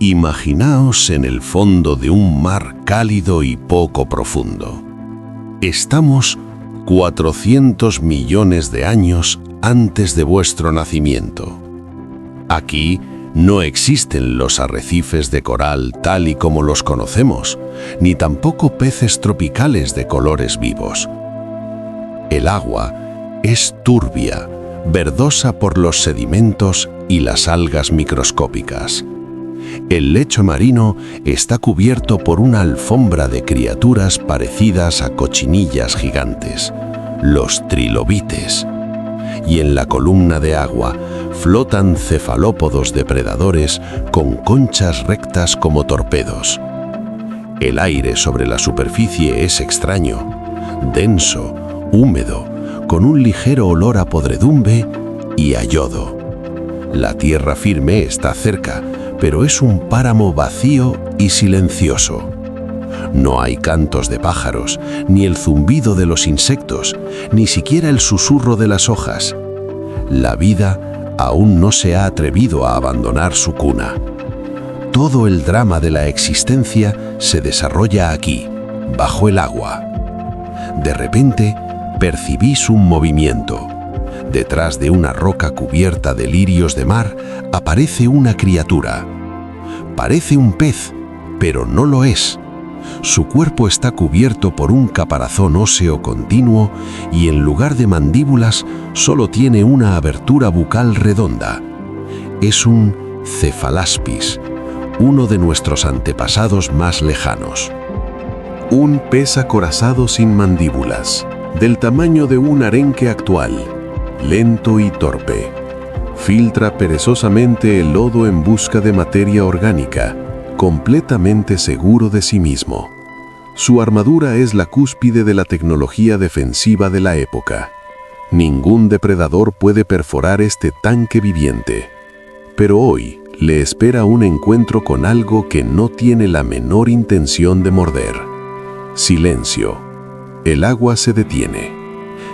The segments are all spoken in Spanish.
Imaginaos en el fondo de un mar cálido y poco profundo. Estamos 400 millones de años antes de vuestro nacimiento. Aquí no existen los arrecifes de coral tal y como los conocemos, ni tampoco peces tropicales de colores vivos. El agua es turbia, verdosa por los sedimentos y las algas microscópicas. El lecho marino está cubierto por una alfombra de criaturas parecidas a cochinillas gigantes, los trilobites. Y en la columna de agua flotan cefalópodos depredadores con conchas rectas como torpedos. El aire sobre la superficie es extraño, denso, húmedo, con un ligero olor a podredumbre y a yodo. La tierra firme está cerca, pero es un páramo vacío y silencioso. No hay cantos de pájaros, ni el zumbido de los insectos, ni siquiera el susurro de las hojas. La vida aún no se ha atrevido a abandonar su cuna. Todo el drama de la existencia se desarrolla aquí, bajo el agua. De repente, percibís un movimiento. Detrás de una roca cubierta de lirios de mar aparece una criatura. Parece un pez, pero no lo es. Su cuerpo está cubierto por un caparazón óseo continuo y en lugar de mandíbulas solo tiene una abertura bucal redonda. Es un cefalaspis, uno de nuestros antepasados más lejanos. Un pez acorazado sin mandíbulas, del tamaño de un arenque actual, lento y torpe. Filtra perezosamente el lodo en busca de materia orgánica, completamente seguro de sí mismo. Su armadura es la cúspide de la tecnología defensiva de la época. Ningún depredador puede perforar este tanque viviente. Pero hoy le espera un encuentro con algo que no tiene la menor intención de morder. Silencio. El agua se detiene.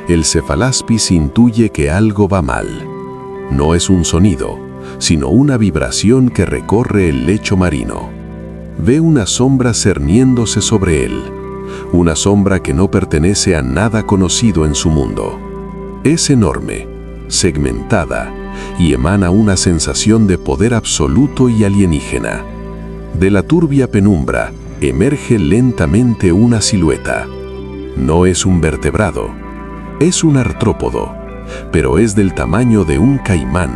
El cefalaspis intuye que algo va mal. No es un sonido, sino una vibración que recorre el lecho marino. Ve una sombra cerniéndose sobre él, una sombra que no pertenece a nada conocido en su mundo. Es enorme, segmentada, y emana una sensación de poder absoluto y alienígena. De la turbia penumbra emerge lentamente una silueta. No es un vertebrado, es un artrópodo, pero es del tamaño de un caimán.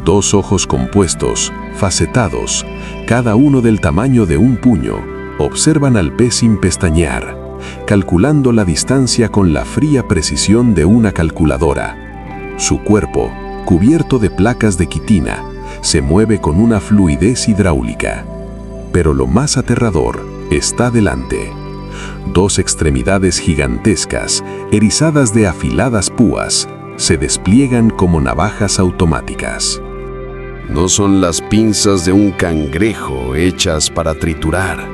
2 ojos compuestos, facetados, cada uno del tamaño de un puño, observan al pez sin pestañear, calculando la distancia con la fría precisión de una calculadora. Su cuerpo, cubierto de placas de quitina, se mueve con una fluidez hidráulica. Pero lo más aterrador está delante. 2 extremidades gigantescas, erizadas de afiladas púas, se despliegan como navajas automáticas. No son las pinzas de un cangrejo hechas para triturar.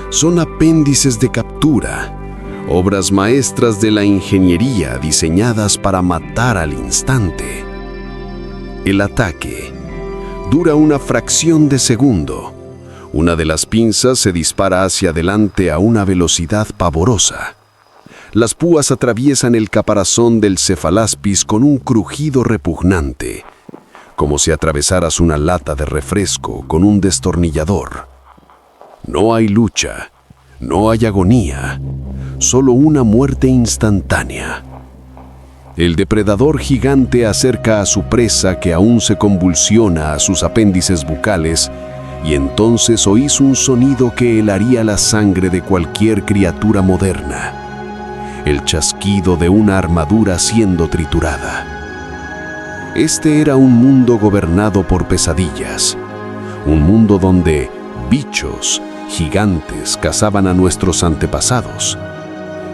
Son apéndices de captura, obras maestras de la ingeniería diseñadas para matar al instante. El ataque dura una fracción de segundo. Una de las pinzas se dispara hacia adelante a una velocidad pavorosa. Las púas atraviesan el caparazón del cefalaspis con un crujido repugnante, como si atravesaras una lata de refresco con un destornillador. No hay lucha, no hay agonía, solo una muerte instantánea. El depredador gigante acerca a su presa que aún se convulsiona a sus apéndices bucales, y entonces oís un sonido que helaría la sangre de cualquier criatura moderna. El chasquido de una armadura siendo triturada. Este era un mundo gobernado por pesadillas, un mundo donde bichos, gigantes cazaban a nuestros antepasados.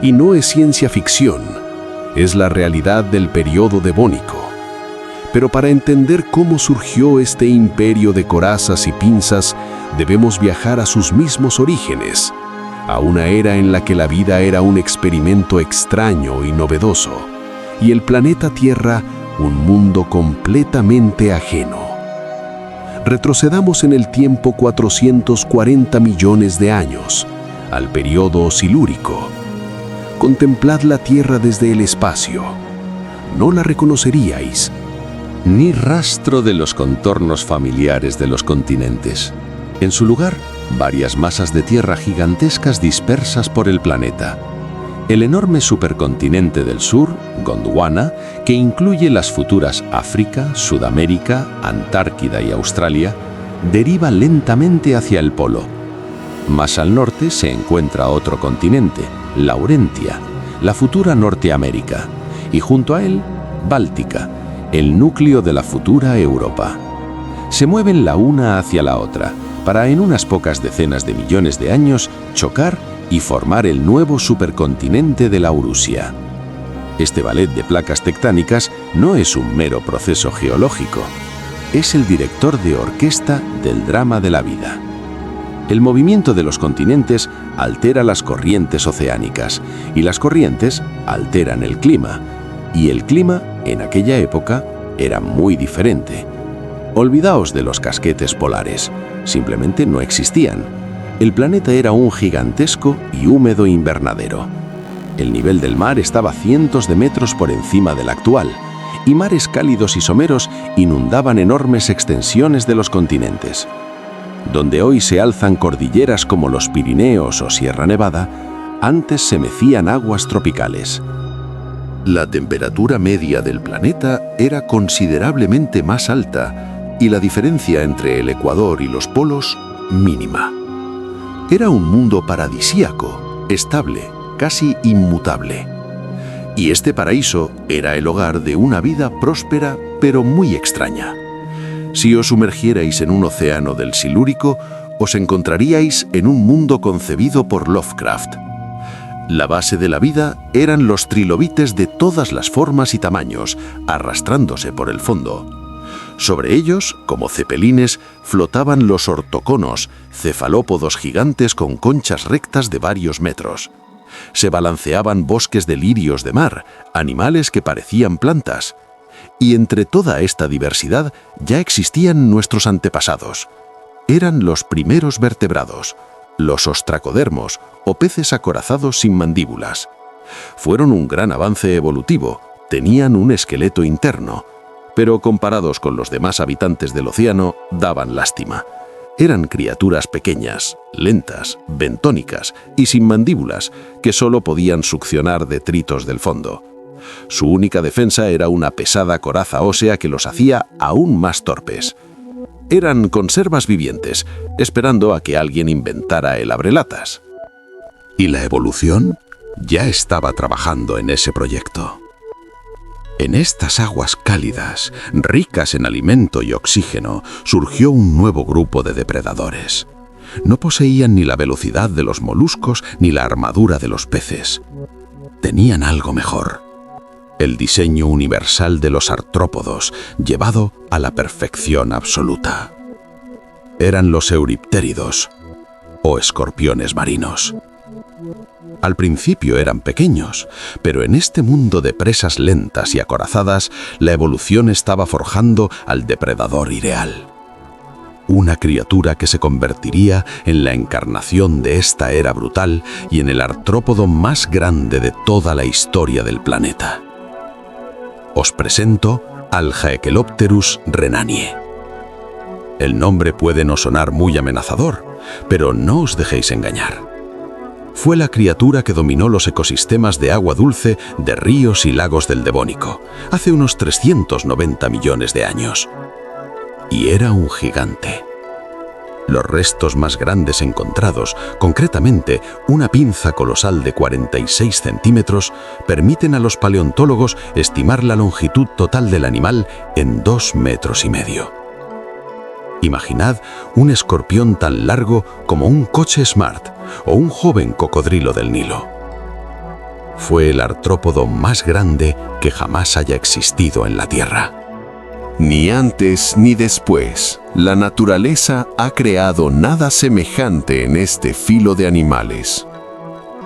Y no es ciencia ficción, es la realidad del periodo devónico. Pero para entender cómo surgió este imperio de corazas y pinzas, debemos viajar a sus mismos orígenes, a una era en la que la vida era un experimento extraño y novedoso, y el planeta Tierra un mundo completamente ajeno. Retrocedamos en el tiempo 440 millones de años, al periodo silúrico. Contemplad la Tierra desde el espacio. No la reconoceríais. Ni rastro de los contornos familiares de los continentes. En su lugar, varias masas de tierra gigantescas dispersas por el planeta. El enorme supercontinente del sur, Gondwana, que incluye las futuras África, Sudamérica, Antártida y Australia, deriva lentamente hacia el polo. Más al norte se encuentra otro continente, Laurentia, la futura Norteamérica, y junto a él, Báltica, el núcleo de la futura Europa. Se mueven la una hacia la otra, para en unas pocas decenas de millones de años chocar y formar el nuevo supercontinente de Laurasia. Este ballet de placas tectónicas no es un mero proceso geológico, es el director de orquesta del drama de la vida. El movimiento de los continentes altera las corrientes oceánicas, y las corrientes alteran el clima, y el clima, en aquella época, era muy diferente. Olvidaos de los casquetes polares, simplemente no existían. El planeta era un gigantesco y húmedo invernadero. El nivel del mar estaba cientos de metros por encima del actual, y mares cálidos y someros inundaban enormes extensiones de los continentes. Donde hoy se alzan cordilleras como los Pirineos o Sierra Nevada, antes se mecían aguas tropicales. La temperatura media del planeta era considerablemente más alta y la diferencia entre el ecuador y los polos mínima. Era un mundo paradisíaco, estable, casi inmutable. Y este paraíso era el hogar de una vida próspera pero muy extraña. Si os sumergierais en un océano del Silúrico, os encontraríais en un mundo concebido por Lovecraft. La base de la vida eran los trilobites de todas las formas y tamaños, arrastrándose por el fondo. Sobre ellos, como cepelines, flotaban los ortoconos, cefalópodos gigantes con conchas rectas de varios metros. Se balanceaban bosques de lirios de mar, animales que parecían plantas. Y entre toda esta diversidad ya existían nuestros antepasados. Eran los primeros vertebrados, los ostracodermos o peces acorazados sin mandíbulas. Fueron un gran avance evolutivo, tenían un esqueleto interno, pero comparados con los demás habitantes del océano, daban lástima. Eran criaturas pequeñas, lentas, bentónicas y sin mandíbulas, que solo podían succionar detritos del fondo. Su única defensa era una pesada coraza ósea que los hacía aún más torpes. Eran conservas vivientes, esperando a que alguien inventara el abrelatas. Y la evolución ya estaba trabajando en ese proyecto. En estas aguas cálidas, ricas en alimento y oxígeno, surgió un nuevo grupo de depredadores. No poseían ni la velocidad de los moluscos ni la armadura de los peces. Tenían algo mejor: el diseño universal de los artrópodos, llevado a la perfección absoluta. Eran los euriptéridos, o escorpiones marinos. Al principio eran pequeños, pero en este mundo de presas lentas y acorazadas, la evolución estaba forjando al depredador ideal. Una criatura que se convertiría en la encarnación de esta era brutal y en el artrópodo más grande de toda la historia del planeta. Os presento al Haekelopterus renanie. El nombre puede no sonar muy amenazador, pero no os dejéis engañar. Fue la criatura que dominó los ecosistemas de agua dulce de ríos y lagos del Devónico, hace unos 390 millones de años. Y era un gigante. Los restos más grandes encontrados, concretamente una pinza colosal de 46 centímetros, permiten a los paleontólogos estimar la longitud total del animal en 2,5 metros. Imaginad un escorpión tan largo como un coche Smart o un joven cocodrilo del Nilo. Fue el artrópodo más grande que jamás haya existido en la Tierra. Ni antes ni después, la naturaleza ha creado nada semejante en este filo de animales.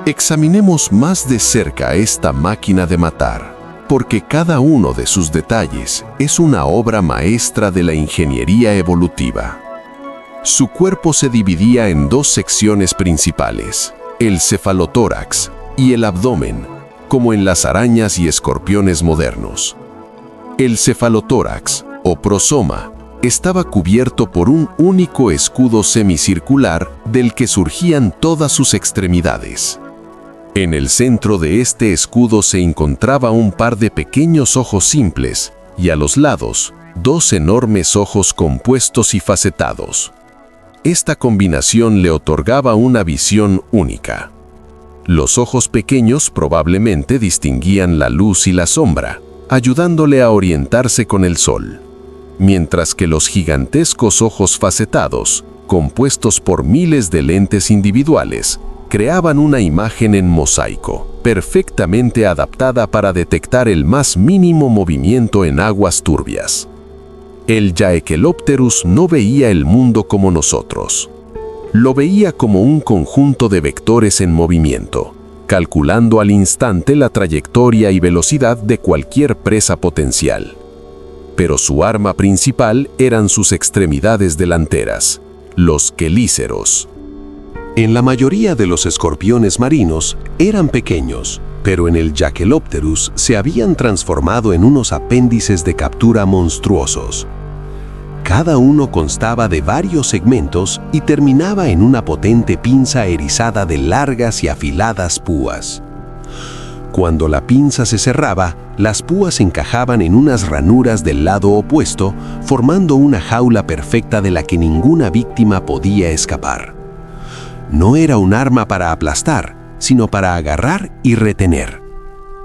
Examinemos más de cerca esta máquina de matar, porque cada uno de sus detalles es una obra maestra de la ingeniería evolutiva. Su cuerpo se dividía en dos secciones principales, el cefalotórax y el abdomen, como en las arañas y escorpiones modernos. El cefalotórax, o prosoma, estaba cubierto por un único escudo semicircular del que surgían todas sus extremidades. En el centro de este escudo se encontraba un par de pequeños ojos simples y a los lados, dos enormes ojos compuestos y facetados. Esta combinación le otorgaba una visión única. Los ojos pequeños probablemente distinguían la luz y la sombra, ayudándole a orientarse con el sol, mientras que los gigantescos ojos facetados, compuestos por miles de lentes individuales, creaban una imagen en mosaico, perfectamente adaptada para detectar el más mínimo movimiento en aguas turbias. El Jaekelopterus no veía el mundo como nosotros. Lo veía como un conjunto de vectores en movimiento, calculando al instante la trayectoria y velocidad de cualquier presa potencial. Pero su arma principal eran sus extremidades delanteras, los quelíceros. En la mayoría de los escorpiones marinos eran pequeños, pero en el Jaekelopterus se habían transformado en unos apéndices de captura monstruosos. Cada uno constaba de varios segmentos y terminaba en una potente pinza erizada de largas y afiladas púas. Cuando la pinza se cerraba, las púas encajaban en unas ranuras del lado opuesto, formando una jaula perfecta de la que ninguna víctima podía escapar. No era un arma para aplastar, sino para agarrar y retener.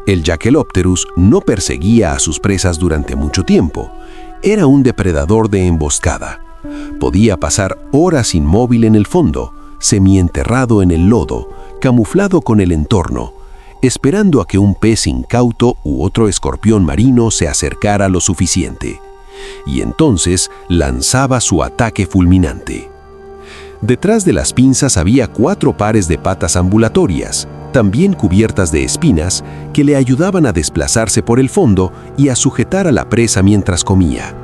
El Jaekelopterus no perseguía a sus presas durante mucho tiempo. Era un depredador de emboscada. Podía pasar horas inmóvil en el fondo, semienterrado en el lodo, camuflado con el entorno, esperando a que un pez incauto u otro escorpión marino se acercara lo suficiente. Y entonces lanzaba su ataque fulminante. Detrás de las pinzas había 4 pares de patas ambulatorias, también cubiertas de espinas, que le ayudaban a desplazarse por el fondo y a sujetar a la presa mientras comía.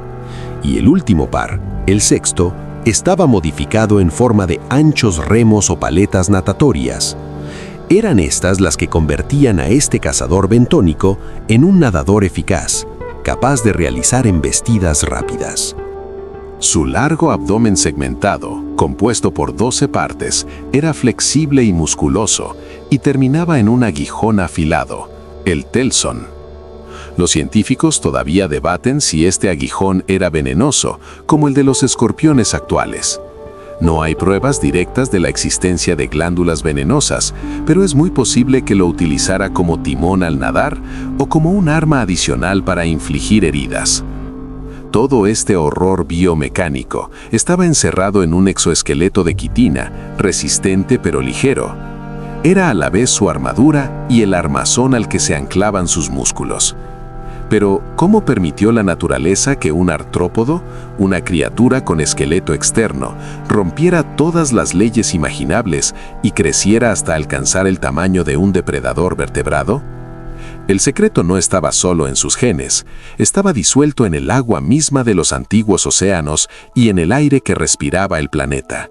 Y el último par, el sexto, estaba modificado en forma de anchos remos o paletas natatorias. Eran estas las que convertían a este cazador bentónico en un nadador eficaz, capaz de realizar embestidas rápidas. Su largo abdomen segmentado, compuesto por 12 partes, era flexible y musculoso y terminaba en un aguijón afilado, el telson. Los científicos todavía debaten si este aguijón era venenoso, como el de los escorpiones actuales. No hay pruebas directas de la existencia de glándulas venenosas, pero es muy posible que lo utilizara como timón al nadar o como un arma adicional para infligir heridas. Todo este horror biomecánico estaba encerrado en un exoesqueleto de quitina, resistente pero ligero. Era a la vez su armadura y el armazón al que se anclaban sus músculos. Pero, ¿cómo permitió la naturaleza que un artrópodo, una criatura con esqueleto externo, rompiera todas las leyes imaginables y creciera hasta alcanzar el tamaño de un depredador vertebrado? El secreto no estaba solo en sus genes, estaba disuelto en el agua misma de los antiguos océanos y en el aire que respiraba el planeta.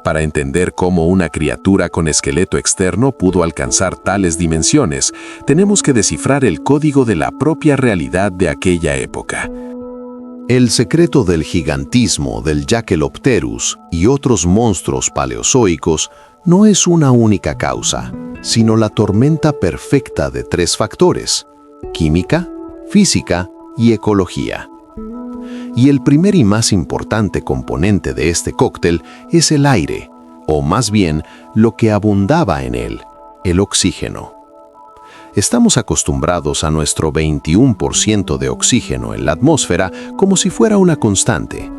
Para entender cómo una criatura con esqueleto externo pudo alcanzar tales dimensiones, tenemos que descifrar el código de la propia realidad de aquella época. El secreto del gigantismo del Jaekelopterus y otros monstruos paleozoicos no es una única causa, sino la tormenta perfecta de 3 factores: química, física y ecología. Y el primer y más importante componente de este cóctel es el aire, o más bien lo que abundaba en él, el oxígeno. Estamos acostumbrados a nuestro 21% de oxígeno en la atmósfera como si fuera una constante,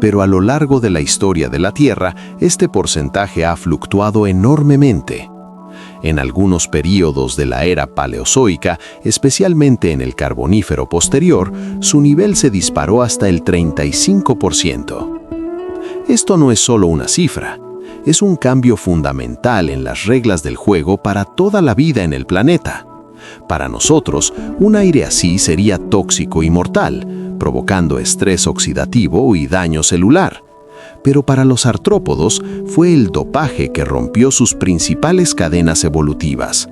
pero a lo largo de la historia de la Tierra, este porcentaje ha fluctuado enormemente. En algunos períodos de la era paleozoica, especialmente en el Carbonífero posterior, su nivel se disparó hasta el 35%. Esto no es solo una cifra, es un cambio fundamental en las reglas del juego para toda la vida en el planeta. Para nosotros, un aire así sería tóxico y mortal, provocando estrés oxidativo y daño celular. Pero para los artrópodos fue el dopaje que rompió sus principales cadenas evolutivas.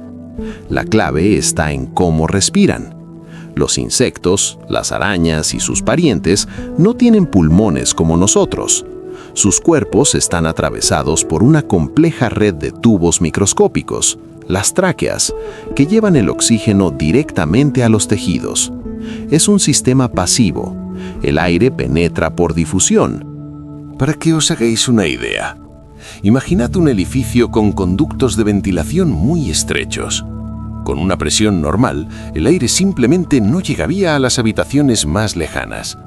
La clave está en cómo respiran. Los insectos, las arañas y sus parientes no tienen pulmones como nosotros. Sus cuerpos están atravesados por una compleja red de tubos microscópicos, las tráqueas, que llevan el oxígeno directamente a los tejidos. Es un sistema pasivo. El aire penetra por difusión. Para que os hagáis una idea, imaginad un edificio con conductos de ventilación muy estrechos. Con una presión normal, el aire simplemente no llegaría a las habitaciones más lejanas.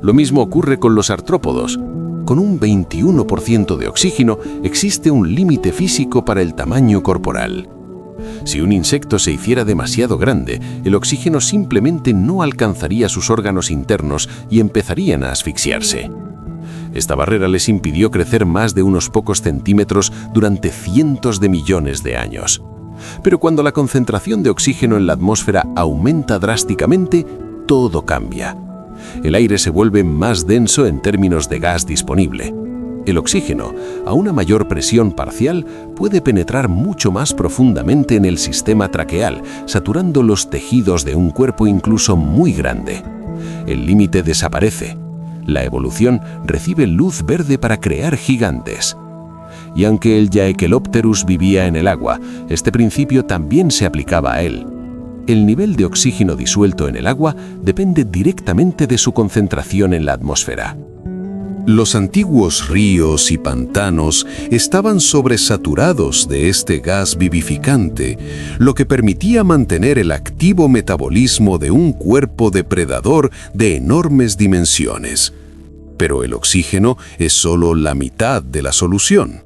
Lo mismo ocurre con los artrópodos. Con un 21% de oxígeno existe un límite físico para el tamaño corporal. Si un insecto se hiciera demasiado grande, el oxígeno simplemente no alcanzaría sus órganos internos y empezarían a asfixiarse. Esta barrera les impidió crecer más de unos pocos centímetros durante cientos de millones de años. Pero cuando la concentración de oxígeno en la atmósfera aumenta drásticamente, todo cambia. El aire se vuelve más denso en términos de gas disponible. El oxígeno, a una mayor presión parcial, puede penetrar mucho más profundamente en el sistema traqueal, saturando los tejidos de un cuerpo incluso muy grande. El límite desaparece. La evolución recibe luz verde para crear gigantes. Y aunque el Jaekelopterus vivía en el agua, este principio también se aplicaba a él. El nivel de oxígeno disuelto en el agua depende directamente de su concentración en la atmósfera. Los antiguos ríos y pantanos estaban sobresaturados de este gas vivificante, lo que permitía mantener el activo metabolismo de un cuerpo depredador de enormes dimensiones. Pero el oxígeno es solo la mitad de la solución.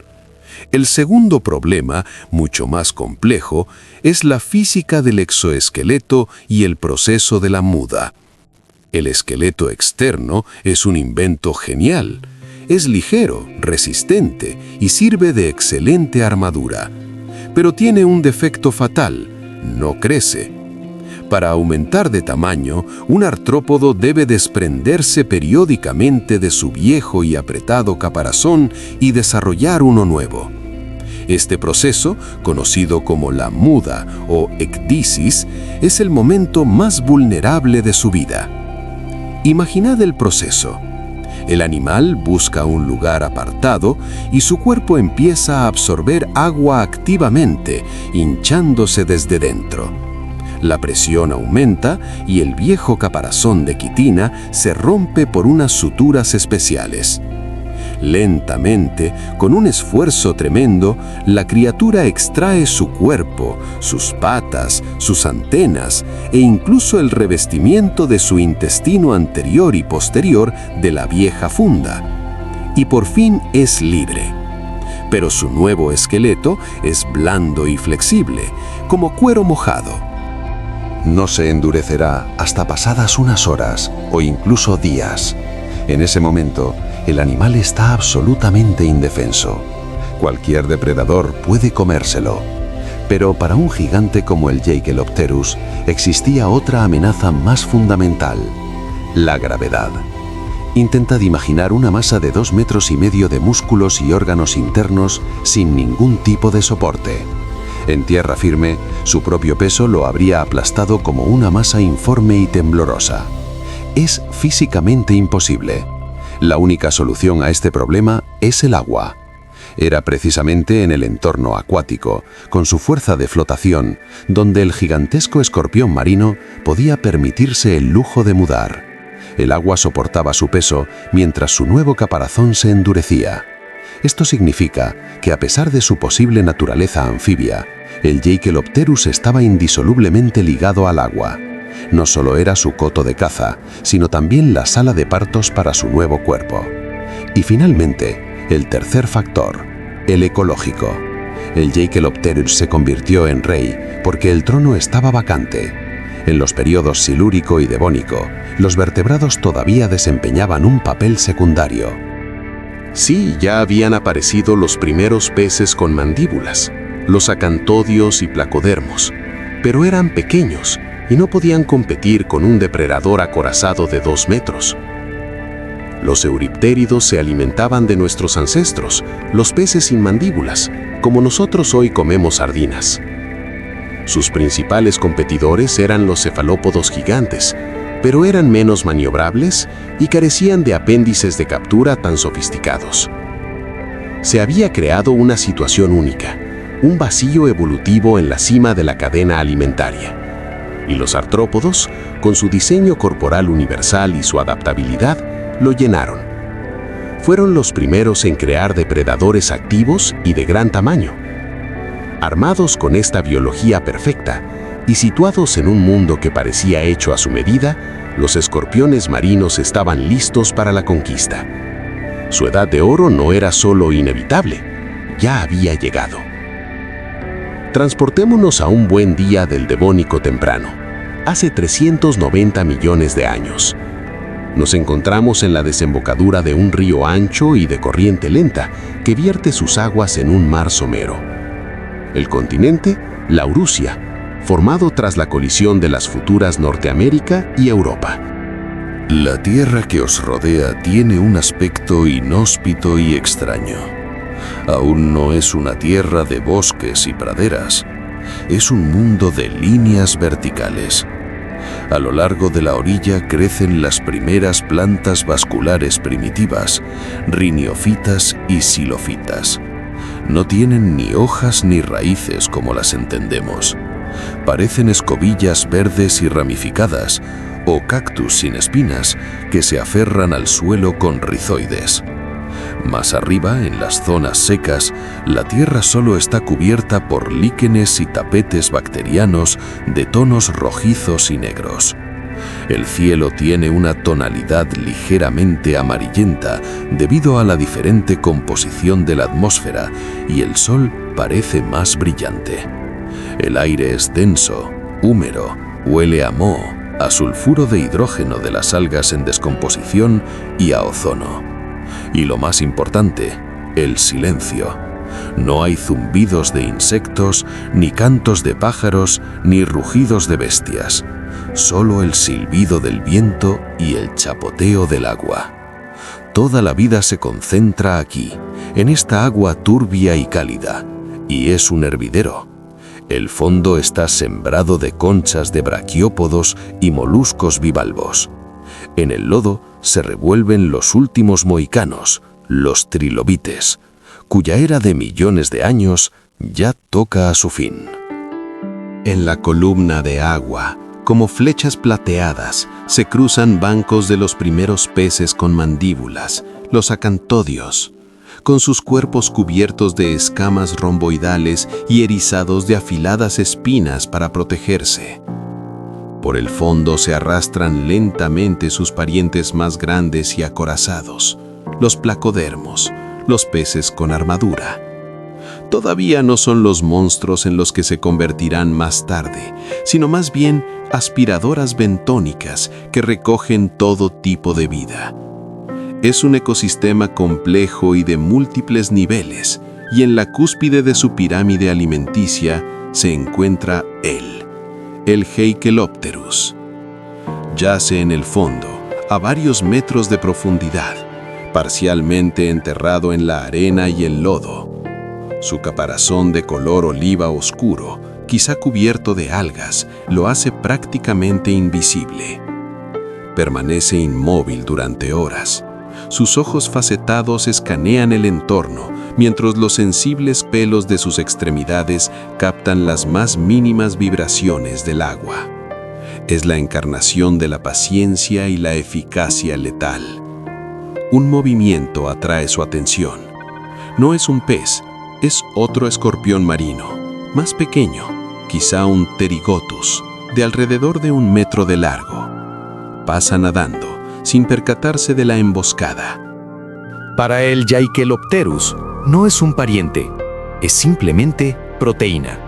El segundo problema, mucho más complejo, es la física del exoesqueleto y el proceso de la muda. El esqueleto externo es un invento genial. Es ligero, resistente y sirve de excelente armadura. Pero tiene un defecto fatal: no crece. Para aumentar de tamaño, un artrópodo debe desprenderse periódicamente de su viejo y apretado caparazón y desarrollar uno nuevo. Este proceso, conocido como la muda o ecdisis, es el momento más vulnerable de su vida. Imaginad el proceso. El animal busca un lugar apartado y su cuerpo empieza a absorber agua activamente, hinchándose desde dentro. La presión aumenta y el viejo caparazón de quitina se rompe por unas suturas especiales. Lentamente, con un esfuerzo tremendo, la criatura extrae su cuerpo, sus patas, sus antenas e incluso el revestimiento de su intestino anterior y posterior de la vieja funda. Y por fin es libre. Pero su nuevo esqueleto es blando y flexible, como cuero mojado. No se endurecerá hasta pasadas unas horas o incluso días. En ese momento, el animal está absolutamente indefenso. Cualquier depredador puede comérselo. Pero para un gigante como el Jaekelopterus existía otra amenaza más fundamental: la gravedad. Intentad imaginar una masa de 2,5 metros de músculos y órganos internos sin ningún tipo de soporte. En tierra firme, su propio peso lo habría aplastado como una masa informe y temblorosa. Es físicamente imposible. La única solución a este problema es el agua. Era precisamente en el entorno acuático, con su fuerza de flotación, donde el gigantesco escorpión marino podía permitirse el lujo de mudar. El agua soportaba su peso mientras su nuevo caparazón se endurecía. Esto significa que, a pesar de su posible naturaleza anfibia, el Jaekelopterus estaba indisolublemente ligado al agua. No solo era su coto de caza, sino también la sala de partos para su nuevo cuerpo. Y finalmente, el tercer factor, el ecológico. El Jaekelopterus se convirtió en rey porque el trono estaba vacante. En los periodos silúrico y devónico, los vertebrados todavía desempeñaban un papel secundario. Sí, ya habían aparecido los primeros peces con mandíbulas, los acantodios y placodermos. pero eran pequeños y no podían competir con un depredador acorazado de 2 metros. Los euriptéridos se alimentaban de nuestros ancestros, los peces sin mandíbulas, como nosotros hoy comemos sardinas. Sus principales competidores eran los cefalópodos gigantes, pero eran menos maniobrables y carecían de apéndices de captura tan sofisticados. Se había creado una situación única, un vacío evolutivo en la cima de la cadena alimentaria. Y los artrópodos, con su diseño corporal universal y su adaptabilidad, lo llenaron. Fueron los primeros en crear depredadores activos y de gran tamaño. Armados con esta biología perfecta y situados en un mundo que parecía hecho a su medida, los escorpiones marinos estaban listos para la conquista. Su edad de oro no era solo inevitable, ya había llegado. Transportémonos a un buen día del Devónico temprano, hace 390 millones de años. Nos encontramos en la desembocadura de un río ancho y de corriente lenta que vierte sus aguas en un mar somero. El continente, Laurasia, formado tras la colisión de las futuras Norteamérica y Europa. La tierra que os rodea tiene un aspecto inhóspito y extraño. Aún no es una tierra de bosques y praderas, es un mundo de líneas verticales. A lo largo de la orilla crecen las primeras plantas vasculares primitivas, riniofitas y xilófitas. No tienen ni hojas ni raíces como las entendemos. Parecen escobillas verdes y ramificadas, o cactus sin espinas que se aferran al suelo con rizoides. Más arriba, en las zonas secas, la tierra solo está cubierta por líquenes y tapetes bacterianos de tonos rojizos y negros. El cielo tiene una tonalidad ligeramente amarillenta debido a la diferente composición de la atmósfera y el sol parece más brillante. El aire es denso, húmedo, huele a moho, a sulfuro de hidrógeno de las algas en descomposición y a ozono. Y lo más importante, el silencio. No hay zumbidos de insectos, ni cantos de pájaros, ni rugidos de bestias. Solo el silbido del viento y el chapoteo del agua. Toda la vida se concentra aquí, en esta agua turbia y cálida, y es un hervidero. El fondo está sembrado de conchas de braquiópodos y moluscos bivalvos. En el lodo se revuelven los últimos mohicanos, los trilobites, cuya era de millones de años ya toca a su fin. En la columna de agua, como flechas plateadas, se cruzan bancos de los primeros peces con mandíbulas, los acantodios, con sus cuerpos cubiertos de escamas romboidales y erizados de afiladas espinas para protegerse. Por el fondo se arrastran lentamente sus parientes más grandes y acorazados, los placodermos, los peces con armadura. Todavía no son los monstruos en los que se convertirán más tarde, sino más bien aspiradoras bentónicas que recogen todo tipo de vida. Es un ecosistema complejo y de múltiples niveles, y en la cúspide de su pirámide alimenticia se encuentra el Heckelopterus. Yace en el fondo, a varios metros de profundidad, parcialmente enterrado en la arena y el lodo. Su caparazón de color oliva oscuro, quizá cubierto de algas, lo hace prácticamente invisible. Permanece inmóvil durante horas. Sus ojos facetados escanean el entorno, mientras los sensibles pelos de sus extremidades captan las más mínimas vibraciones del agua. Es la encarnación de la paciencia y la eficacia letal. Un movimiento atrae su atención. No es un pez, es otro escorpión marino, más pequeño, quizá un Pterigotus, de alrededor de 1 metro de largo. Pasa nadando, sin percatarse de la emboscada. Para el Heckelopterus no es un pariente, es simplemente proteína.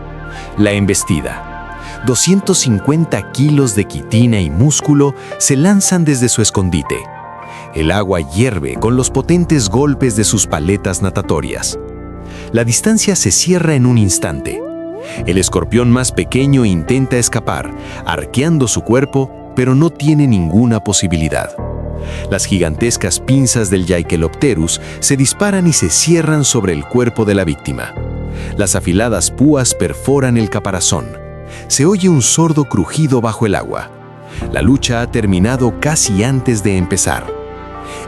La embestida. 250 kilos de quitina y músculo se lanzan desde su escondite. El agua hierve con los potentes golpes de sus paletas natatorias. La distancia se cierra en un instante. El escorpión más pequeño intenta escapar, arqueando su cuerpo, pero no tiene ninguna posibilidad. Las gigantescas pinzas del Jaekelopterus se disparan y se cierran sobre el cuerpo de la víctima. Las afiladas púas perforan el caparazón. Se oye un sordo crujido bajo el agua. La lucha ha terminado casi antes de empezar.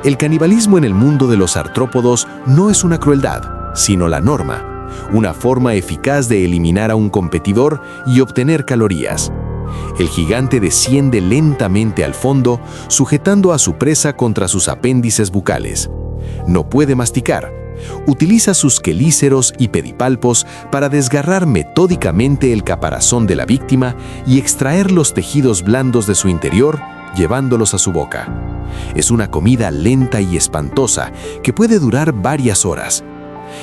El canibalismo en el mundo de los artrópodos no es una crueldad, sino la norma, una forma eficaz de eliminar a un competidor y obtener calorías. El gigante desciende lentamente al fondo, sujetando a su presa contra sus apéndices bucales. No puede masticar. Utiliza sus quelíceros y pedipalpos para desgarrar metódicamente el caparazón de la víctima y extraer los tejidos blandos de su interior, llevándolos a su boca. Es una comida lenta y espantosa que puede durar varias horas.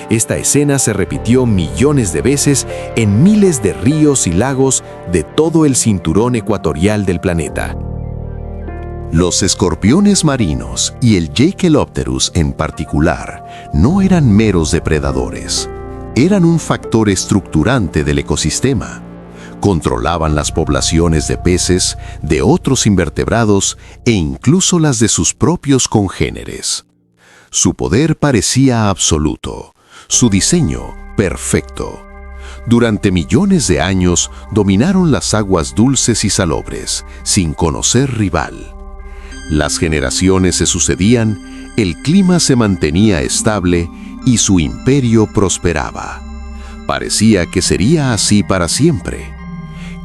Esta escena se repitió millones de veces en miles de ríos y lagos de todo el cinturón ecuatorial del planeta. Los escorpiones marinos y el Jaekelopterus en particular no eran meros depredadores. Eran un factor estructurante del ecosistema. Controlaban las poblaciones de peces, de otros invertebrados e incluso las de sus propios congéneres. Su poder parecía absoluto, su diseño perfecto. Durante millones de años dominaron las aguas dulces y salobres, sin conocer rival. Las generaciones se sucedían, el clima se mantenía estable y su imperio prosperaba. Parecía que sería así para siempre.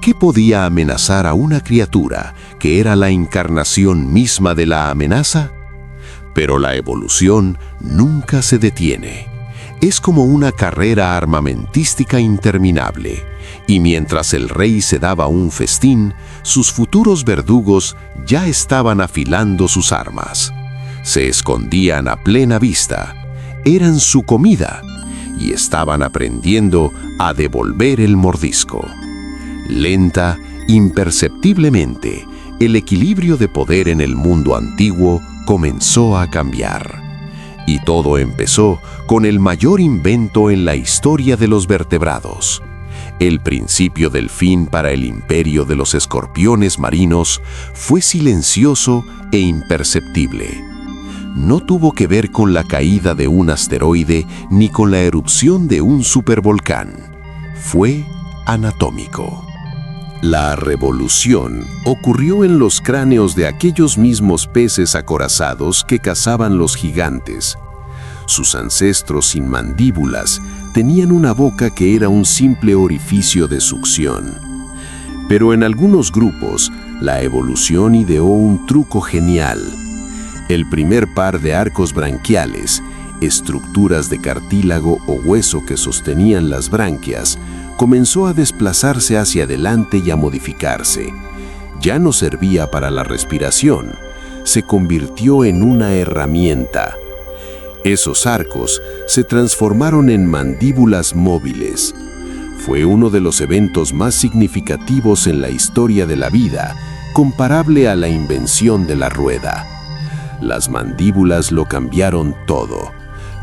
¿Qué podía amenazar a una criatura que era la encarnación misma de la amenaza? Pero la evolución nunca se detiene. Es como una carrera armamentística interminable, y mientras el rey se daba un festín, sus futuros verdugos ya estaban afilando sus armas. Se escondían a plena vista, eran su comida, y estaban aprendiendo a devolver el mordisco. Lenta, imperceptiblemente, el equilibrio de poder en el mundo antiguo comenzó a cambiar. Y todo empezó con el mayor invento en la historia de los vertebrados. El principio del fin para el imperio de los escorpiones marinos fue silencioso e imperceptible. No tuvo que ver con la caída de un asteroide ni con la erupción de un supervolcán. Fue anatómico. La revolución ocurrió en los cráneos de aquellos mismos peces acorazados que cazaban los gigantes. Sus ancestros sin mandíbulas tenían una boca que era un simple orificio de succión. Pero en algunos grupos, la evolución ideó un truco genial. El primer par de arcos branquiales, estructuras de cartílago o hueso que sostenían las branquias, comenzó a desplazarse hacia adelante y a modificarse. Ya no servía para la respiración, se convirtió en una herramienta. Esos arcos se transformaron en mandíbulas móviles. Fue uno de los eventos más significativos en la historia de la vida, comparable a la invención de la rueda. Las mandíbulas lo cambiaron todo.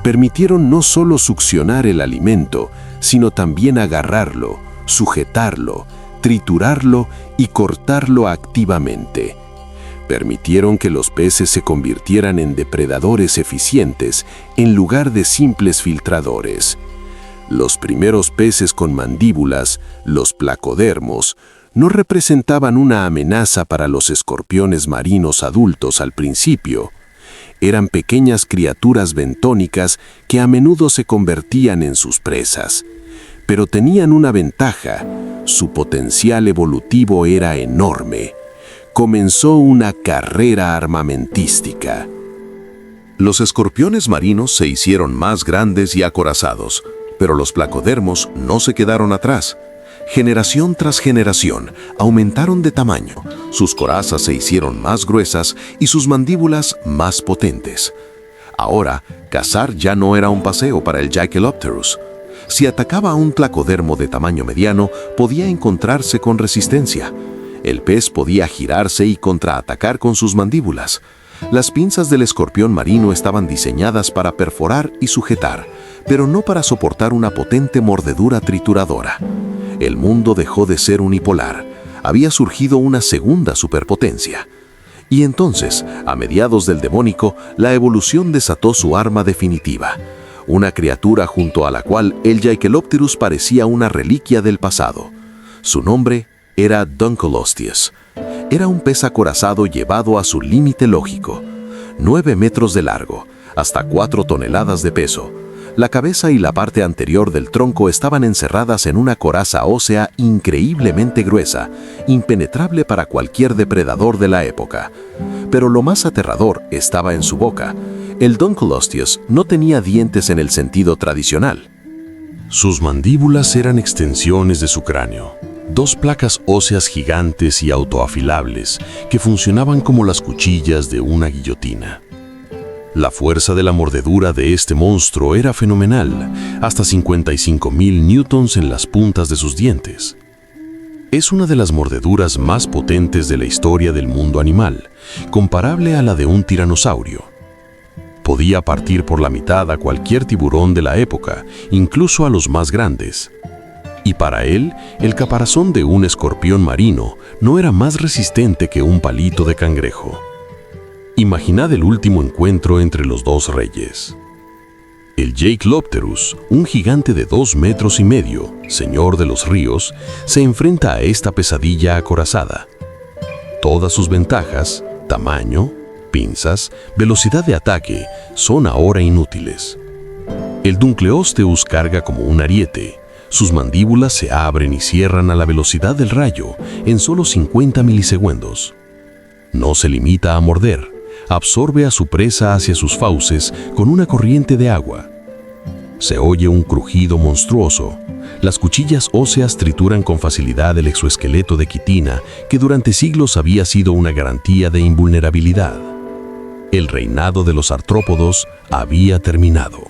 Permitieron no solo succionar el alimento, sino también agarrarlo, sujetarlo, triturarlo y cortarlo activamente. Permitieron que los peces se convirtieran en depredadores eficientes en lugar de simples filtradores. Los primeros peces con mandíbulas, los placodermos, no representaban una amenaza para los escorpiones marinos adultos al principio. Eran pequeñas criaturas bentónicas que a menudo se convertían en sus presas. Pero tenían una ventaja: su potencial evolutivo era enorme. Comenzó una carrera armamentística. Los escorpiones marinos se hicieron más grandes y acorazados, pero los placodermos no se quedaron atrás. Generación tras generación aumentaron de tamaño, sus corazas se hicieron más gruesas y sus mandíbulas más potentes. Ahora, cazar ya no era un paseo para el Jaekelopterus. Si atacaba a un placodermo de tamaño mediano, podía encontrarse con resistencia. El pez podía girarse y contraatacar con sus mandíbulas. Las pinzas del escorpión marino estaban diseñadas para perforar y sujetar, pero no para soportar una potente mordedura trituradora. el mundo dejó de ser unipolar. Había surgido una segunda superpotencia. Y entonces, a mediados del Devónico, la evolución desató su arma definitiva. Una criatura junto a la cual el Jaekelopterus parecía una reliquia del pasado. Su nombre era Dunkleosteus. Era un pez acorazado llevado a su límite lógico. 9 metros de largo, hasta 4 toneladas de peso. La cabeza y la parte anterior del tronco estaban encerradas en una coraza ósea increíblemente gruesa, impenetrable para cualquier depredador de la época. Pero lo más aterrador estaba en su boca. El Dunkleosteus no tenía dientes en el sentido tradicional. Sus mandíbulas eran extensiones de su cráneo, 2 placas óseas gigantes y autoafilables que funcionaban como las cuchillas de una guillotina. La fuerza de la mordedura de este monstruo era fenomenal, hasta 55.000 newtons en las puntas de sus dientes. Es una de las mordeduras más potentes de la historia del mundo animal, comparable a la de un tiranosaurio. Podía partir por la mitad a cualquier tiburón de la época, incluso a los más grandes. Y para él, el caparazón de un escorpión marino no era más resistente que un palito de cangrejo. Imaginad el último encuentro entre los dos reyes. El Jaekelopterus, un gigante de 2,5 metros, señor de los ríos, se enfrenta a esta pesadilla acorazada. Todas sus ventajas, tamaño, pinzas, velocidad de ataque, son ahora inútiles. El Dunkleosteus carga como un ariete. Sus mandíbulas se abren y cierran a la velocidad del rayo en solo 50 milisegundos. No se limita a morder. Absorbe a su presa hacia sus fauces con una corriente de agua. Se oye un crujido monstruoso. Las cuchillas óseas trituran con facilidad el exoesqueleto de quitina que durante siglos había sido una garantía de invulnerabilidad. El reinado de los artrópodos había terminado.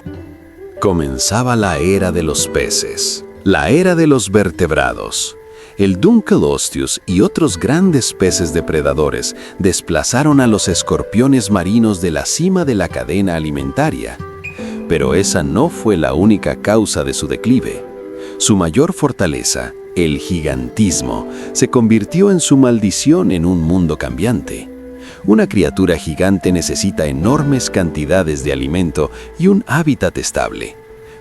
Comenzaba la era de los peces, la era de los vertebrados. El Dunkleosteus y otros grandes peces depredadores desplazaron a los escorpiones marinos de la cima de la cadena alimentaria. Pero esa no fue la única causa de su declive. Su mayor fortaleza, el gigantismo, se convirtió en su maldición en un mundo cambiante. Una criatura gigante necesita enormes cantidades de alimento y un hábitat estable.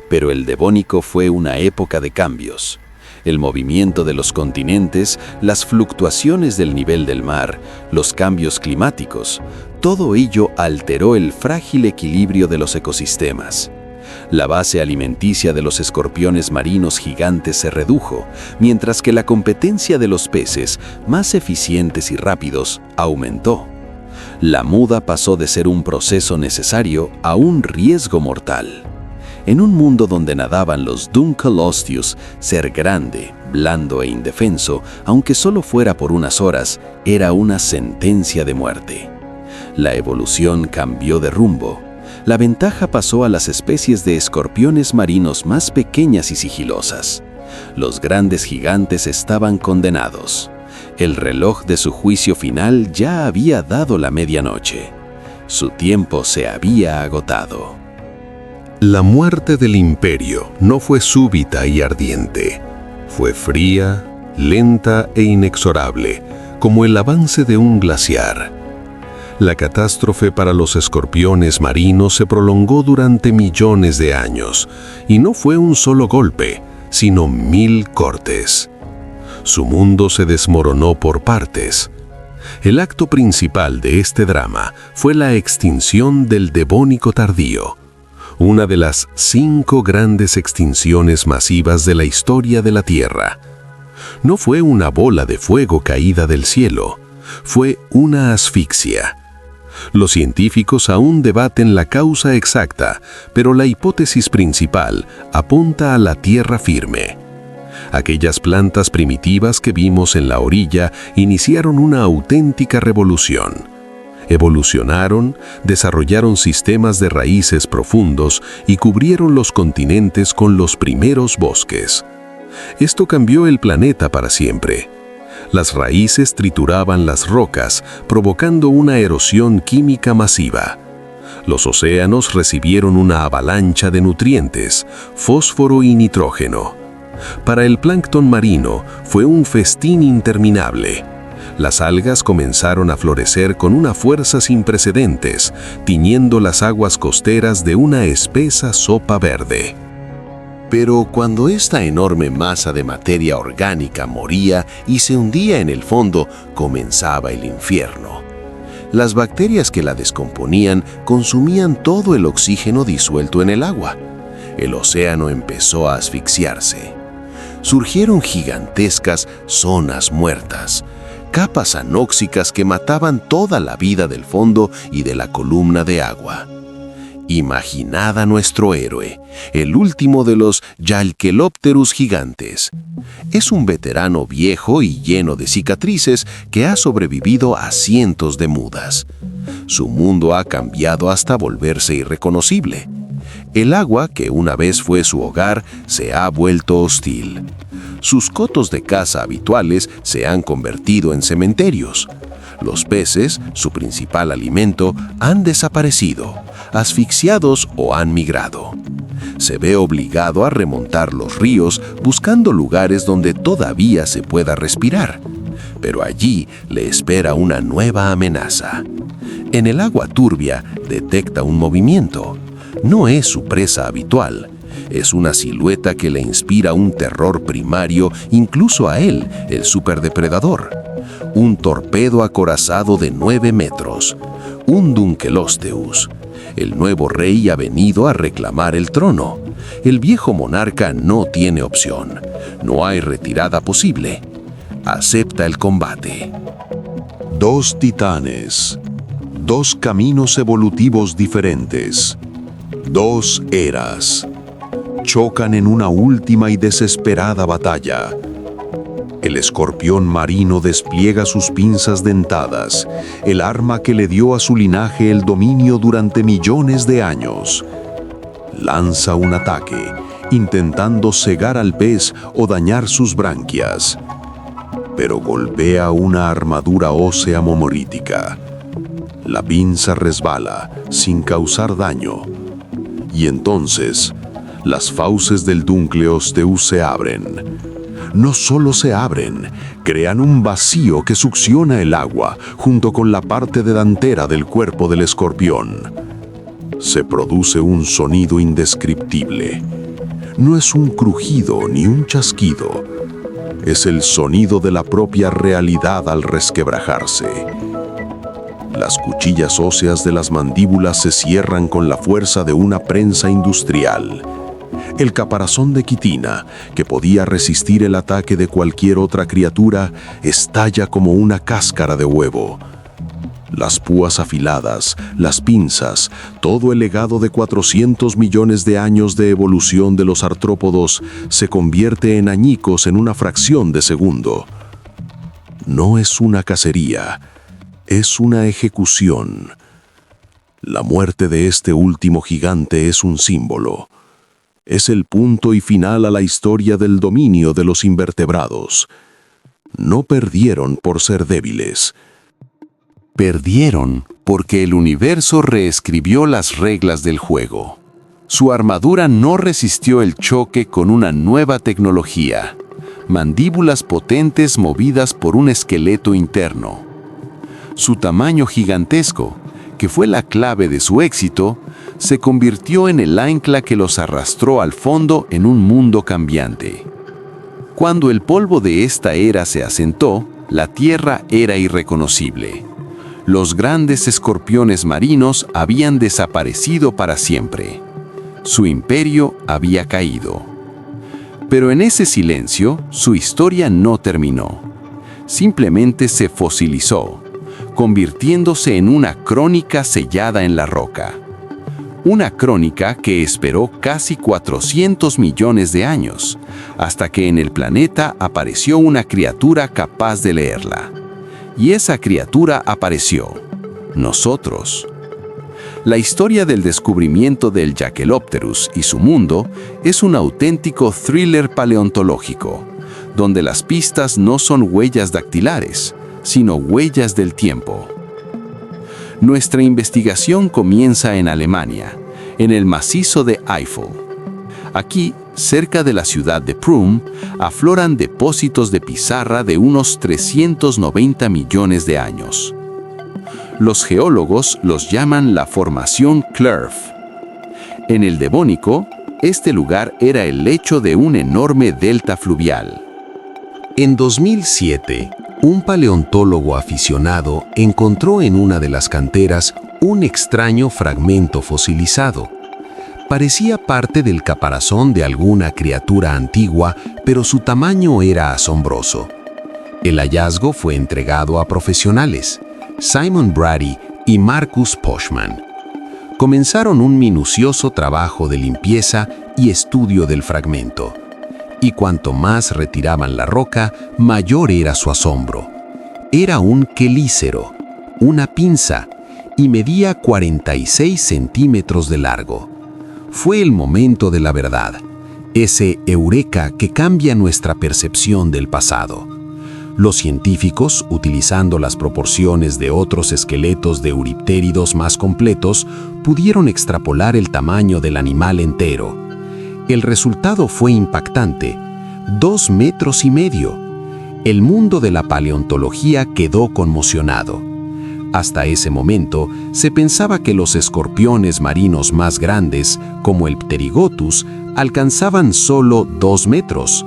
Pero el Devónico fue una época de cambios. El movimiento de los continentes, las fluctuaciones del nivel del mar, los cambios climáticos, todo ello alteró el frágil equilibrio de los ecosistemas. La base alimenticia de los escorpiones marinos gigantes se redujo, mientras que la competencia de los peces, más eficientes y rápidos, aumentó. La muda pasó de ser un proceso necesario a un riesgo mortal. En un mundo donde nadaban los Dunkleosteus, ser grande, blando e indefenso, aunque solo fuera por unas horas, era una sentencia de muerte. La evolución cambió de rumbo. La ventaja pasó a las especies de escorpiones marinos más pequeñas y sigilosas. Los grandes gigantes estaban condenados. El reloj de su juicio final ya había dado la medianoche. Su tiempo se había agotado. La muerte del imperio no fue súbita y ardiente. Fue fría, lenta e inexorable, como el avance de un glaciar. La catástrofe para los escorpiones marinos se prolongó durante millones de años, y no fue un solo golpe, sino 1000 cortes. Su mundo se desmoronó por partes. El acto principal de este drama fue la extinción del Devónico tardío, una de las 5 grandes extinciones masivas de la historia de la Tierra. No fue una bola de fuego caída del cielo, fue una asfixia. Los científicos aún debaten la causa exacta, pero la hipótesis principal apunta a la tierra firme. Aquellas plantas primitivas que vimos en la orilla iniciaron una auténtica revolución. Evolucionaron, desarrollaron sistemas de raíces profundos y cubrieron los continentes con los primeros bosques. Esto cambió el planeta para siempre. Las raíces trituraban las rocas, provocando una erosión química masiva. Los océanos recibieron una avalancha de nutrientes, fósforo y nitrógeno. Para el plancton marino fue un festín interminable. Las algas comenzaron a florecer con una fuerza sin precedentes, tiñendo las aguas costeras de una espesa sopa verde. Pero cuando esta enorme masa de materia orgánica moría y se hundía en el fondo, comenzaba el infierno. Las bacterias que la descomponían consumían todo el oxígeno disuelto en el agua. El océano empezó a asfixiarse. Surgieron gigantescas zonas muertas, capas anóxicas que mataban toda la vida del fondo y de la columna de agua. Imaginad a nuestro héroe, el último de los Jaekelopterus gigantes. Es un veterano viejo y lleno de cicatrices que ha sobrevivido a cientos de mudas. Su mundo ha cambiado hasta volverse irreconocible. El agua, que una vez fue su hogar, se ha vuelto hostil. Sus cotos de caza habituales se han convertido en cementerios. Los peces, su principal alimento, han desaparecido, asfixiados o han migrado. Se ve obligado a remontar los ríos buscando lugares donde todavía se pueda respirar. Pero allí le espera una nueva amenaza. En el agua turbia detecta un movimiento. No es su presa habitual. Es una silueta que le inspira un terror primario incluso a él, el superdepredador. Un torpedo acorazado de 9 metros. Un Dunkelosteus. El nuevo rey ha venido a reclamar el trono. El viejo monarca no tiene opción. No hay retirada posible. Acepta el combate. Dos titanes. Dos caminos evolutivos diferentes. Dos eras. Chocan en una última y desesperada batalla. El escorpión marino despliega sus pinzas dentadas, el arma que le dio a su linaje el dominio durante millones de años. Lanza un ataque, intentando cegar al pez o dañar sus branquias. Pero golpea una armadura ósea momorítica. La pinza resbala, sin causar daño. Y entonces, las fauces del Dunkleosteus se abren. No solo se abren, crean un vacío que succiona el agua junto con la parte delantera del cuerpo del escorpión. Se produce un sonido indescriptible. No es un crujido ni un chasquido. Es el sonido de la propia realidad al resquebrajarse. Las cuchillas óseas de las mandíbulas se cierran con la fuerza de una prensa industrial. El caparazón de quitina, que podía resistir el ataque de cualquier otra criatura, estalla como una cáscara de huevo. Las púas afiladas, las pinzas, todo el legado de 400 millones de años de evolución de los artrópodos se convierte en añicos en una fracción de segundo. No es una cacería, es una ejecución. La muerte de este último gigante es un símbolo. Es el punto y final a la historia del dominio de los invertebrados. No perdieron por ser débiles. Perdieron porque el universo reescribió las reglas del juego. Su armadura no resistió el choque con una nueva tecnología. Mandíbulas potentes movidas por un esqueleto interno. Su tamaño gigantesco, que fue la clave de su éxito, se convirtió en el ancla que los arrastró al fondo en un mundo cambiante. Cuando el polvo de esta era se asentó, la tierra era irreconocible. Los grandes escorpiones marinos habían desaparecido para siempre. Su imperio había caído. Pero en ese silencio, su historia no terminó. Simplemente se fosilizó, convirtiéndose en una crónica sellada en la roca. Una crónica que esperó casi 400 millones de años, hasta que en el planeta apareció una criatura capaz de leerla. Y esa criatura apareció: nosotros. La historia del descubrimiento del Jaekelopterus y su mundo es un auténtico thriller paleontológico, donde las pistas no son huellas dactilares, sino huellas del tiempo. Nuestra investigación comienza en Alemania, en el macizo de Eifel. Aquí Cerca de la ciudad de Prüm, afloran depósitos de pizarra de unos 390 millones de años. Los geólogos los llaman la Formación Clerf. En el Devónico, este lugar era el lecho de un enorme delta fluvial. En 2007, un paleontólogo aficionado encontró en una de las canteras un extraño fragmento fosilizado. Parecía parte del caparazón de alguna criatura antigua, pero su tamaño era asombroso. El hallazgo fue entregado a profesionales, Simon Brady y Marcus Poschmann. Comenzaron un minucioso trabajo de limpieza y estudio del fragmento. Y cuanto más retiraban la roca, mayor era su asombro. Era un quelícero, una pinza, y medía 46 centímetros de largo. Fue el momento de la verdad, ese eureka que cambia nuestra percepción del pasado. Los científicos, utilizando las proporciones de otros esqueletos de euriptéridos más completos, pudieron extrapolar el tamaño del animal entero. El resultado fue impactante, 2,5 metros. El mundo de la paleontología quedó conmocionado. Hasta ese momento, se pensaba que los escorpiones marinos más grandes, como el Pterigotus, alcanzaban solo 2 metros.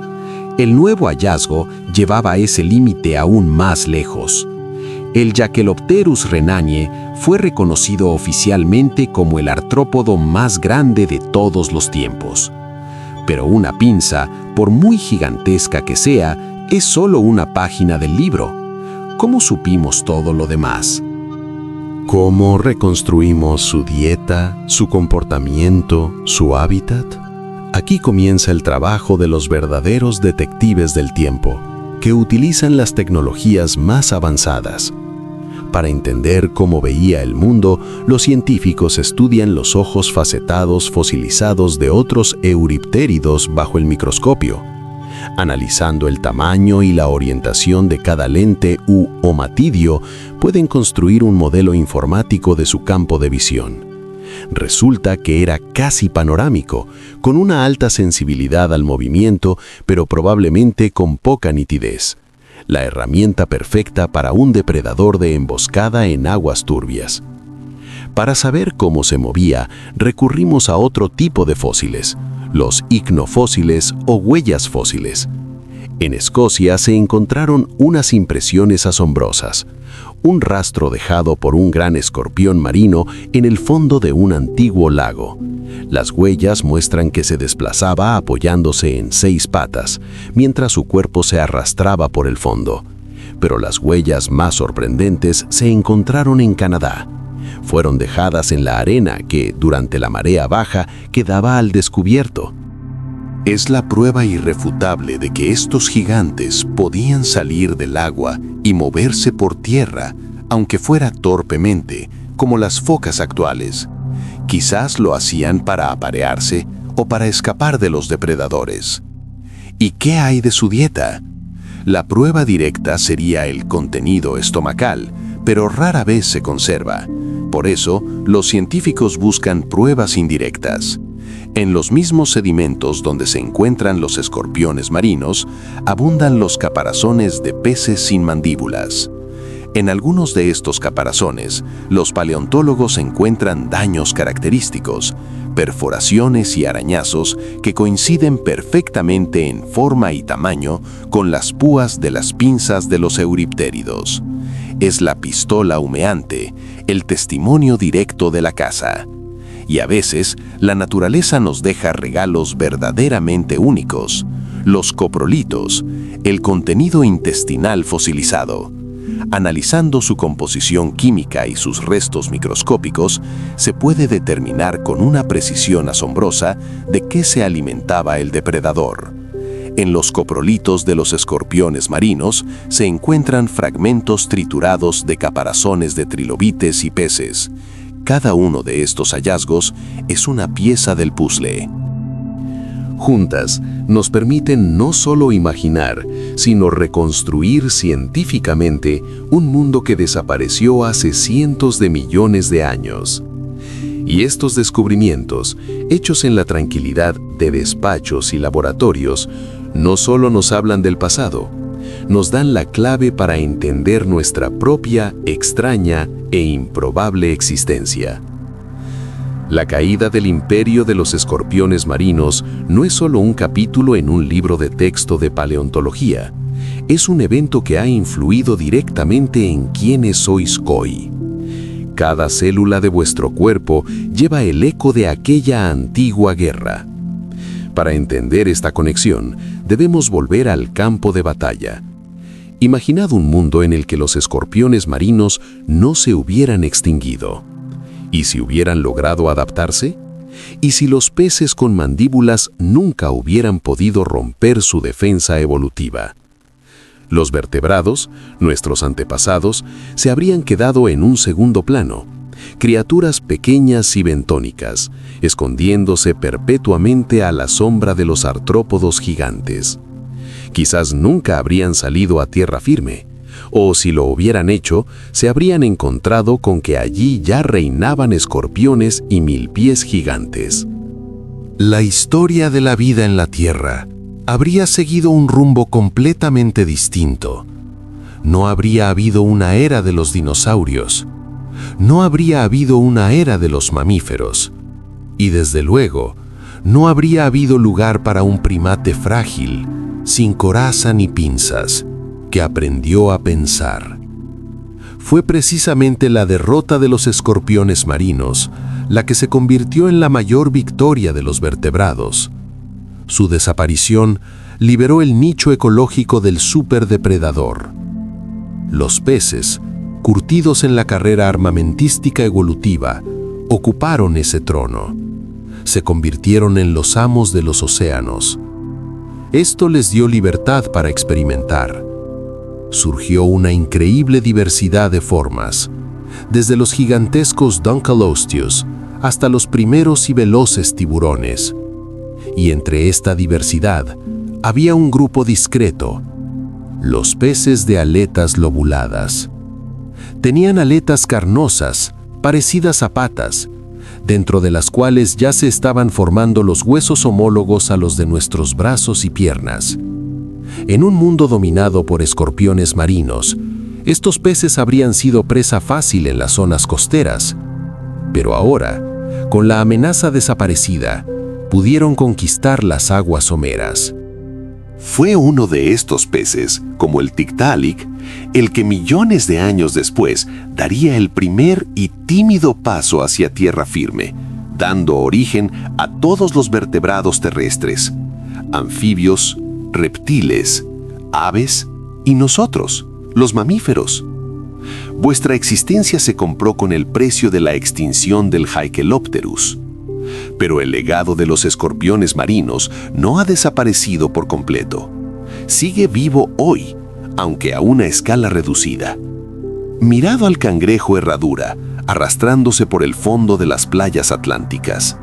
El nuevo hallazgo llevaba ese límite aún más lejos. El Jachelopterus renanie fue reconocido oficialmente como el artrópodo más grande de todos los tiempos. Pero una pinza, por muy gigantesca que sea, es solo una página del libro. ¿Cómo supimos todo lo demás? ¿Cómo reconstruimos su dieta, su comportamiento, su hábitat? Aquí comienza el trabajo de los verdaderos detectives del tiempo, que utilizan las tecnologías más avanzadas. Para entender cómo veía el mundo, los científicos estudian los ojos facetados fosilizados de otros euriptéridos bajo el microscopio. Analizando el tamaño y la orientación de cada lente u omatidio, pueden construir un modelo informático de su campo de visión. Resulta que era casi panorámico, con una alta sensibilidad al movimiento, pero probablemente con poca nitidez. La herramienta perfecta para un depredador de emboscada en aguas turbias. Para saber cómo se movía, recurrimos a otro tipo de fósiles, los icnofósiles o huellas fósiles. En Escocia se encontraron unas impresiones asombrosas, un rastro dejado por un gran escorpión marino en el fondo de un antiguo lago. Las huellas muestran que se desplazaba apoyándose en 6 patas, mientras su cuerpo se arrastraba por el fondo. Pero las huellas más sorprendentes se encontraron en Canadá. Fueron dejadas en la arena que, durante la marea baja, quedaba al descubierto. Es la prueba irrefutable de que estos gigantes podían salir del agua y moverse por tierra, aunque fuera torpemente, como las focas actuales. Quizás lo hacían para aparearse o para escapar de los depredadores. ¿Y qué hay de su dieta? La prueba directa sería el contenido estomacal, pero rara vez se conserva. Por eso, los científicos buscan pruebas indirectas. En los mismos sedimentos donde se encuentran los escorpiones marinos, abundan los caparazones de peces sin mandíbulas. En algunos de estos caparazones, los paleontólogos encuentran daños característicos, perforaciones y arañazos que coinciden perfectamente en forma y tamaño con las púas de las pinzas de los euriptéridos. Es la pistola humeante, el testimonio directo de la caza. Y a veces, la naturaleza nos deja regalos verdaderamente únicos, los coprolitos, el contenido intestinal fosilizado. Analizando su composición química y sus restos microscópicos, se puede determinar con una precisión asombrosa de qué se alimentaba el depredador. En los coprolitos de los escorpiones marinos se encuentran fragmentos triturados de caparazones de trilobites y peces. Cada uno de estos hallazgos es una pieza del puzzle. Juntas, nos permiten no solo imaginar, sino reconstruir científicamente un mundo que desapareció hace cientos de millones de años. Y estos descubrimientos, hechos en la tranquilidad de despachos y laboratorios, no solo nos hablan del pasado, nos dan la clave para entender nuestra propia, extraña e improbable existencia. La caída del imperio de los escorpiones marinos no es solo un capítulo en un libro de texto de paleontología, es un evento que ha influido directamente en quiénes sois hoy. Cada célula de vuestro cuerpo lleva el eco de aquella antigua guerra. Para entender esta conexión, debemos volver al campo de batalla. Imaginad un mundo en el que los escorpiones marinos no se hubieran extinguido. ¿Y si hubieran logrado adaptarse? ¿Y si los peces con mandíbulas nunca hubieran podido romper su defensa evolutiva? Los vertebrados, nuestros antepasados, se habrían quedado en un segundo plano, criaturas pequeñas y bentónicas, escondiéndose perpetuamente a la sombra de los artrópodos gigantes. Quizás nunca habrían salido a tierra firme, o si lo hubieran hecho, se habrían encontrado con que allí ya reinaban escorpiones y milpies gigantes. La historia de la vida en la Tierra habría seguido un rumbo completamente distinto. No habría habido una era de los dinosaurios. No habría habido una era de los mamíferos. Y desde luego, no habría habido lugar para un primate frágil, sin coraza ni pinzas, que aprendió a pensar. Fue precisamente la derrota de los escorpiones marinos la que se convirtió en la mayor victoria de los vertebrados. Su desaparición liberó el nicho ecológico del superdepredador. Los peces, curtidos en la carrera armamentística evolutiva, ocuparon ese trono. Se convirtieron en los amos de los océanos. Esto les dio libertad para experimentar. Surgió una increíble diversidad de formas, desde los gigantescos Dunkleosteus hasta los primeros y veloces tiburones. Y entre esta diversidad había un grupo discreto, los peces de aletas lobuladas. Tenían aletas carnosas, parecidas a patas, dentro de las cuales ya se estaban formando los huesos homólogos a los de nuestros brazos y piernas. En un mundo dominado por escorpiones marinos, estos peces habrían sido presa fácil en las zonas costeras, pero ahora, con la amenaza desaparecida, pudieron conquistar las aguas someras. Fue uno de estos peces, como el Tiktaalik, el que millones de años después daría el primer y tímido paso hacia tierra firme, dando origen a todos los vertebrados terrestres, anfibios, reptiles, aves y nosotros, los mamíferos. Vuestra existencia se compró con el precio de la extinción del Haikelopterus. Pero el legado de los escorpiones marinos no ha desaparecido por completo. Sigue vivo hoy, aunque a una escala reducida. Mirad al cangrejo herradura, arrastrándose por el fondo de las playas atlánticas.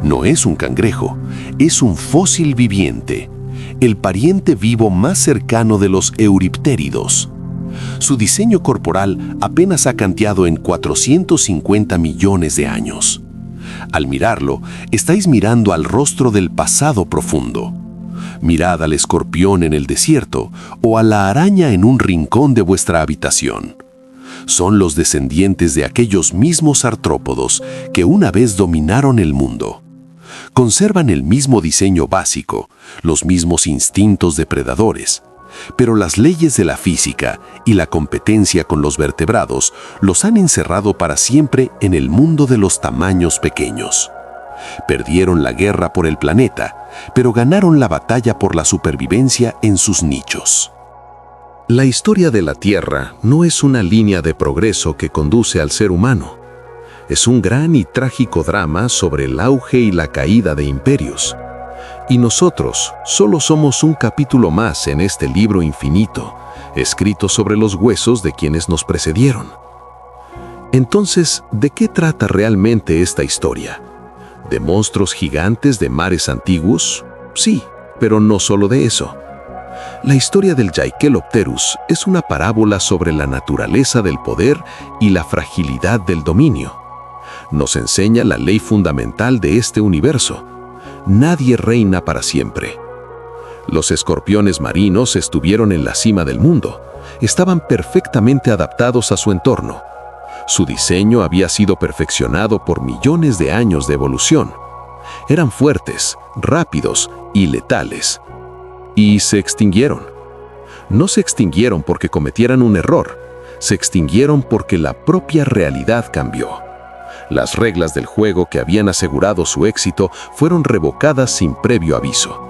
No es un cangrejo, es un fósil viviente, el pariente vivo más cercano de los euriptéridos. Su diseño corporal apenas ha canteado en 450 millones de años. Al mirarlo, estáis mirando al rostro del pasado profundo. Mirad al escorpión en el desierto o a la araña en un rincón de vuestra habitación. Son los descendientes de aquellos mismos artrópodos que una vez dominaron el mundo. Conservan el mismo diseño básico, los mismos instintos depredadores, pero las leyes de la física y la competencia con los vertebrados los han encerrado para siempre en el mundo de los tamaños pequeños. Perdieron la guerra por el planeta, pero ganaron la batalla por la supervivencia en sus nichos. La historia de la Tierra no es una línea de progreso que conduce al ser humano. Es un gran y trágico drama sobre el auge y la caída de imperios. Y nosotros solo somos un capítulo más en este libro infinito, escrito sobre los huesos de quienes nos precedieron. Entonces, ¿de qué trata realmente esta historia? ¿De monstruos gigantes de mares antiguos? Sí, pero no solo de eso. La historia del Haikelopterus es una parábola sobre la naturaleza del poder y la fragilidad del dominio. nos enseña la ley fundamental de este universo. Nadie reina para siempre. Los escorpiones marinos estuvieron en la cima del mundo. Estaban perfectamente adaptados a su entorno. Su diseño había sido perfeccionado por millones de años de evolución. Eran fuertes, rápidos y letales. Y se extinguieron. No se extinguieron porque cometieran un error. Se extinguieron porque la propia realidad cambió. Las reglas del juego que habían asegurado su éxito fueron revocadas sin previo aviso.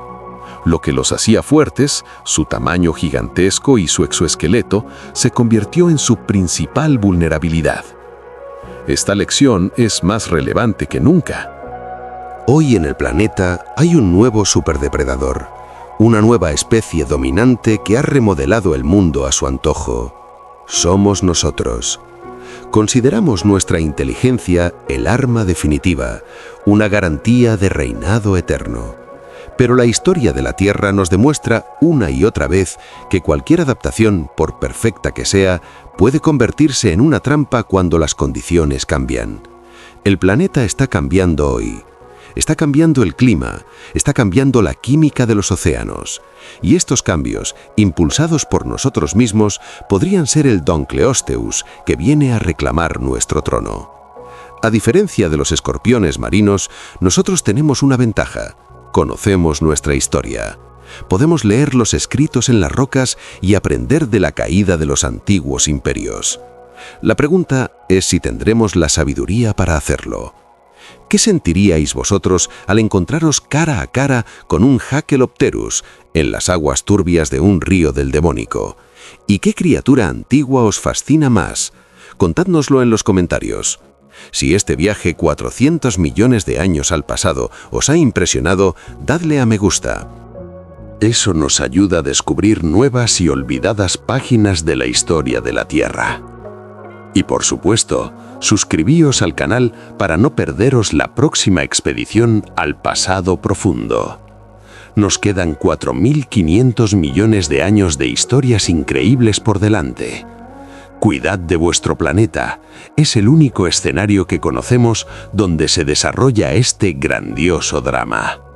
Lo que los hacía fuertes, su tamaño gigantesco y su exoesqueleto, se convirtió en su principal vulnerabilidad. Esta lección es más relevante que nunca. Hoy en el planeta hay un nuevo superdepredador, una nueva especie dominante que ha remodelado el mundo a su antojo. Somos nosotros. Consideramos nuestra inteligencia el arma definitiva, una garantía de reinado eterno. Pero la historia de la Tierra nos demuestra una y otra vez que cualquier adaptación, por perfecta que sea, puede convertirse en una trampa cuando las condiciones cambian. El planeta está cambiando hoy. Está cambiando el clima, está cambiando la química de los océanos. Y estos cambios, impulsados por nosotros mismos, podrían ser el Don Cleosteus que viene a reclamar nuestro trono. A diferencia de los escorpiones marinos, nosotros tenemos una ventaja. Conocemos nuestra historia. Podemos leer los escritos en las rocas y aprender de la caída de los antiguos imperios. La pregunta es si tendremos la sabiduría para hacerlo. ¿Qué sentiríais vosotros al encontraros cara a cara con un Hakelopterus en las aguas turbias de un río del Devónico? ¿Y qué criatura antigua os fascina más? Contádnoslo en los comentarios. Si este viaje 400 millones de años al pasado os ha impresionado, dadle a me gusta. Eso nos ayuda a descubrir nuevas y olvidadas páginas de la historia de la Tierra. Y por supuesto, suscribíos al canal para no perderos la próxima expedición al pasado profundo. Nos quedan 4.500 millones de años de historias increíbles por delante. Cuidad de vuestro planeta. Es el único escenario que conocemos donde se desarrolla este grandioso drama.